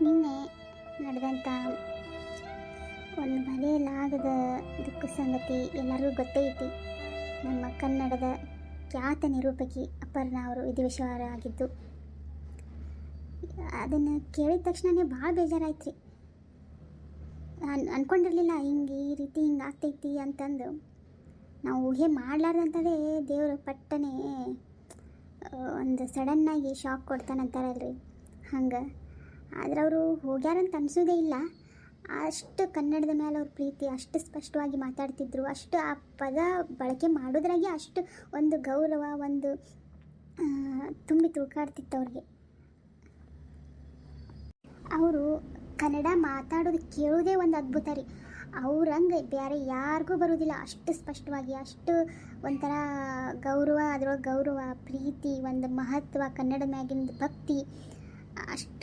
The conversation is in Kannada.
ನಿನ್ನೆ ನಡೆದಂಥ ಒಂದು ಮರೆಯಲಾಗದ ದುಃಖ ಸಂಗತಿ ಎಲ್ಲರಿಗೂ ಗೊತ್ತೈತಿ. ನಮ್ಮ ಕನ್ನಡದ ಖ್ಯಾತ ನಿರೂಪಕಿ ಅಪರ್ಣಾ ಅವರು ವಿಧಿವಶರಾಗಿದ್ದು, ಅದನ್ನು ಕೇಳಿದ ತಕ್ಷಣವೇ ಭಾಳ ಬೇಜಾರಾಯ್ತು ರೀ. ಅಂದ್ಕೊಂಡಿರಲಿಲ್ಲ ಈ ರೀತಿ ಹಿಂಗೆ ಆಗ್ತೈತಿ ಅಂತಂದು. ನಾವು ಊಹೆ ಮಾಡಲಾರ್ದಂಥದ್ದೇ ದೇವರು ಪಟ್ಟನೆ ಒಂದು ಸಡನ್ನಾಗಿ ಶಾಕ್ ಕೊಡ್ತಾನಂತಾರಲ್ರಿ, ಹಂಗೆ. ಆದ್ರೆ ಅವರು ಹೋಗ್ಯಾರಂತ ಅನಿಸೋದೇ ಇಲ್ಲ. ಅಷ್ಟು ಕನ್ನಡದ ಮೇಲೆ ಅವ್ರ ಪ್ರೀತಿ, ಅಷ್ಟು ಸ್ಪಷ್ಟವಾಗಿ ಮಾತಾಡ್ತಿದ್ರು, ಅಷ್ಟು ಆ ಪದ ಬಳಕೆ ಮಾಡೋದ್ರಾಗೆ ಅಷ್ಟು ಒಂದು ಗೌರವ, ಒಂದು ತುಂಬಿ ತುಳ್ಕಾಡ್ತಿತ್ತು ಅವ್ರಿಗೆ. ಅವರು ಕನ್ನಡ ಮಾತಾಡೋದು ಕೇಳೋದೇ ಒಂದು ಅದ್ಭುತ ರೀ. ಅವ್ರಂಗೆ ಬೇರೆ ಯಾರಿಗೂ ಬರೋದಿಲ್ಲ. ಅಷ್ಟು ಸ್ಪಷ್ಟವಾಗಿ, ಅಷ್ಟು ಒಂಥರ ಗೌರವ, ಅದರೊಳಗೆ ಗೌರವ, ಪ್ರೀತಿ, ಒಂದು ಮಹತ್ವ, ಕನ್ನಡ ಮ್ಯಾಗಿಂದು ಭಕ್ತಿ, ಅಷ್ಟು